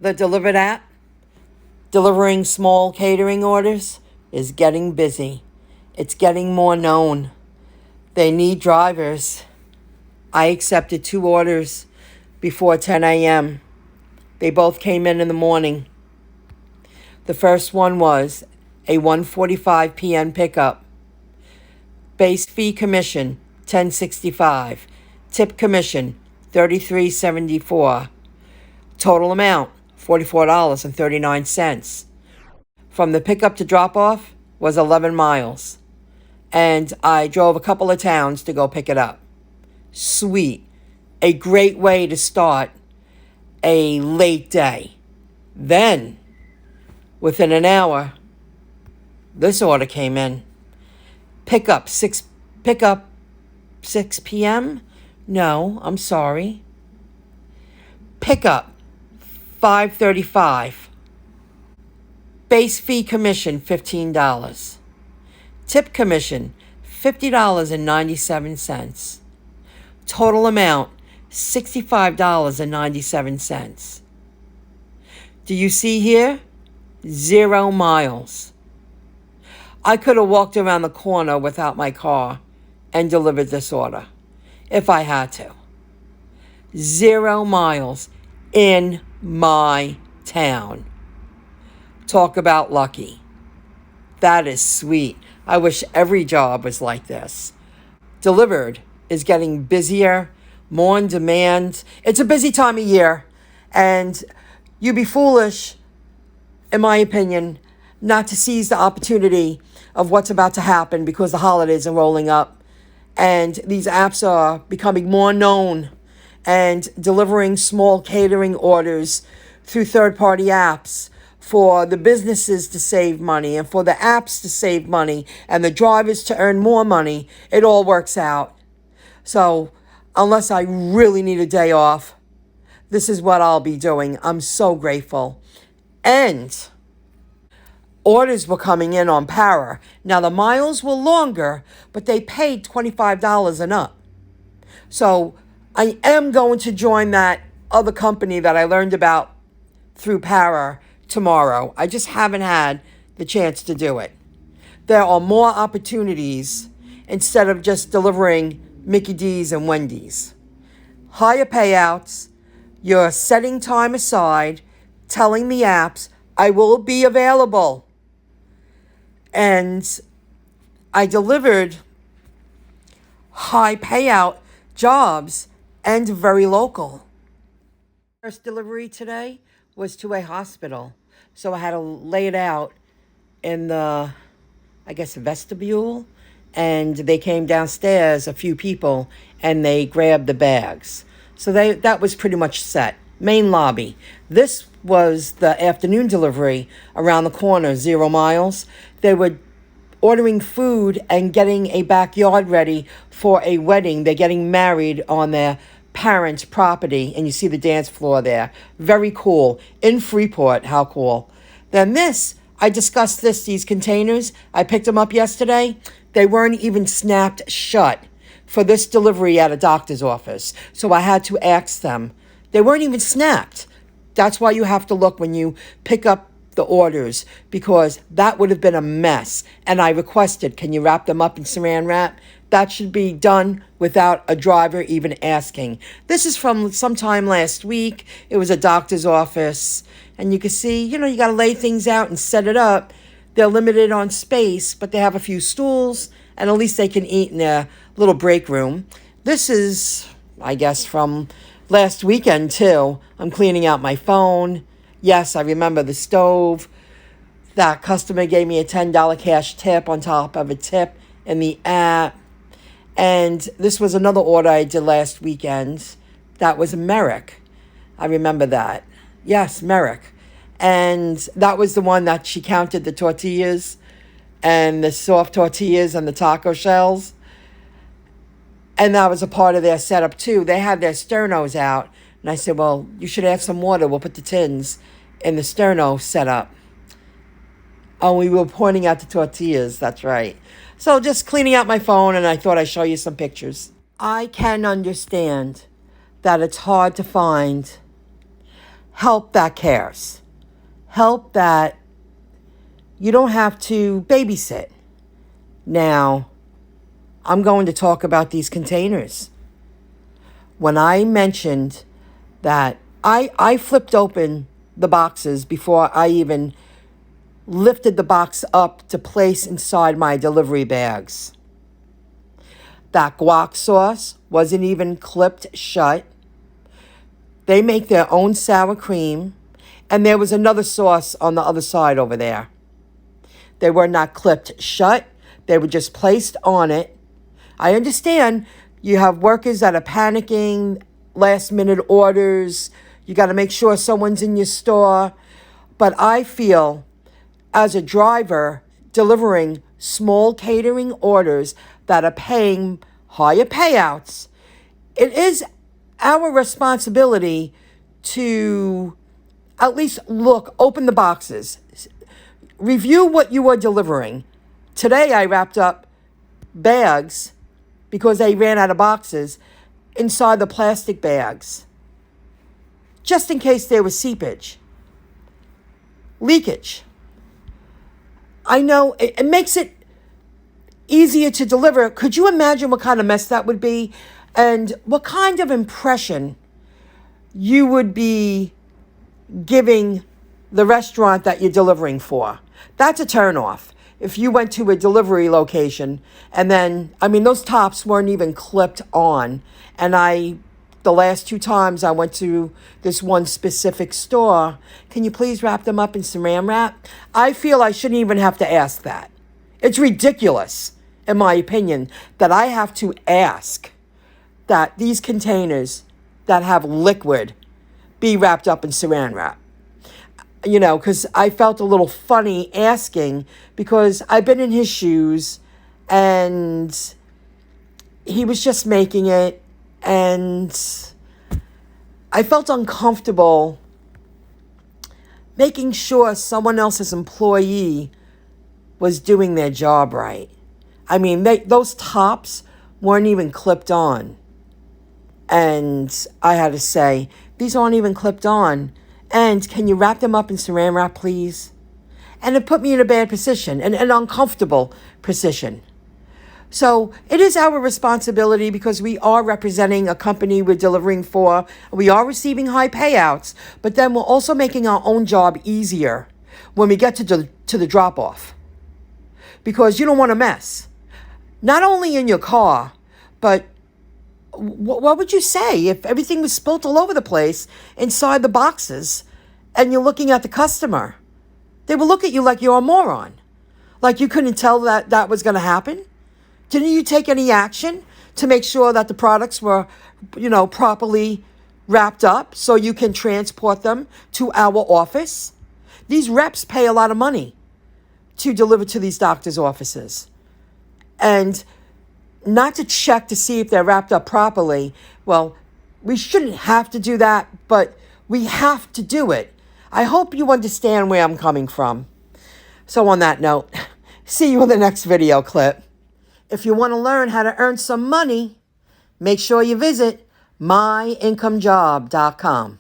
The dlivrd app, delivering small catering orders, is getting busy. It's getting more known. They need drivers. I accepted 2 orders before 10 a.m. They both came in the morning. The first one was a 1:45 p.m. pickup. Base fee commission $10.65. Tip commission $33.74. Total amount $44.39. From the pickup to drop off was 11 miles. And I drove a couple of towns to go pick it up. Sweet. A great way to start a late day. Then, within an hour, this order came in. Pickup 6 p.m.? No, I'm sorry. Pickup 5:35. Base fee commission $15. Tip commission $50.97. Total amount $65.97. Do you see here? 0 miles. I could have walked around the corner without my car and delivered this order if I had to. 0 miles in my town. Talk about lucky. That is sweet. I wish every job was like this. Dlivrd is getting busier, more in demand. It's a busy time of year, and you'd be foolish, in my opinion, not to seize the opportunity of what's about to happen because the holidays are rolling up and these apps are becoming more known, and delivering small catering orders through third-party apps for the businesses to save money and for the apps to save money and the drivers to earn more money. It all works out. So unless I really need a day off, this is what I'll be doing. I'm so grateful. And orders were coming in on Para. Now, the miles were longer, but they paid $25 and up. So I am going to join that other company that I learned about through Para tomorrow. I just haven't had the chance to do it. There are more opportunities instead of just delivering Mickey D's and Wendy's. Higher payouts. You're setting time aside, telling the apps, I will be available. And I delivered high payout jobs and very local. First delivery today was to a hospital. So I had to lay it out in the, vestibule. And they came downstairs, a few people, and they grabbed the bags. So that was pretty much set. Main lobby. This was the afternoon delivery around the corner, 0 miles. They were ordering food and getting a backyard ready for a wedding. They're getting married on their parents' property, and you see the dance floor there. Very cool. In Freeport, how cool. Then I discussed these containers. I picked them up yesterday. They weren't even snapped shut for this delivery at a doctor's office. So I had to ask them. They weren't even snapped. That's why you have to look when you pick up the orders, because that would have been a mess. And I requested, can you wrap them up in saran wrap? That should be done without a driver even asking. This is from sometime last week. It was a doctor's office. And you can see, you got to lay things out and set it up. They're limited on space, but they have a few stools, and at least they can eat in their little break room. This is, I guess, from last weekend, too. I'm cleaning out my phone. Yes, I remember the stove. That customer gave me a $10 cash tip on top of a tip in the app. And this was another order I did last weekend. That was Merrick. I remember that. Yes, Merrick. And that was the one that she counted the tortillas and the soft tortillas and the taco shells. And that was a part of their setup, too. They had their sternos out. And I said, well, you should add some water. We'll put the tins in the sterno setup. Oh, we were pointing out the tortillas. That's right. So just cleaning out my phone, and I thought I'd show you some pictures. I can understand that it's hard to find help that cares. Help that you don't have to babysit. Now, I'm going to talk about these containers. When I mentioned that I flipped open the boxes before I even lifted the box up to place inside my delivery bags. That guac sauce wasn't even clipped shut. They make their own sour cream, and there was another sauce on the other side over there. They were not clipped shut. They were just placed on it. I understand you have workers that are panicking, last minute orders. You got to make sure someone's in your store. But I feel as a driver delivering small catering orders that are paying higher payouts, it is our responsibility to at least open the boxes, review what you are delivering. Today I wrapped up bags because they ran out of boxes inside the plastic bags, just in case there was seepage, leakage. I know it makes it easier to deliver. Could you imagine what kind of mess that would be and what kind of impression you would be giving the restaurant that you're delivering for? That's a turnoff. If you went to a delivery location and then, those tops weren't even clipped on. And the last 2 times I went to this one specific store, can you please wrap them up in saran wrap? I feel I shouldn't even have to ask that. It's ridiculous, in my opinion, that I have to ask that these containers that have liquid be wrapped up in saran wrap. Because I felt a little funny asking because I've been in his shoes and he was just making it, and I felt uncomfortable making sure someone else's employee was doing their job right. Those tops weren't even clipped on. And I had to say, these aren't even clipped on. And can you wrap them up in saran wrap, please? And it put me in a bad position, an uncomfortable position. So it is our responsibility because we are representing a company we're delivering for. We are receiving high payouts, but then we're also making our own job easier when we get to the drop-off. Because you don't want to mess. Not only in your car, but what would you say if everything was spilt all over the place inside the boxes and you're looking at the customer? They will look at you like you're a moron. Like you couldn't tell that was going to happen. Didn't you take any action to make sure that the products were, properly wrapped up so you can transport them to our office? These reps pay a lot of money to deliver to these doctors' offices. And not to check to see if they're wrapped up properly. Well, we shouldn't have to do that, but we have to do it. I hope you understand where I'm coming from. So on that note, see you in the next video clip. If you want to learn how to earn some money, make sure you visit myincomejob.com.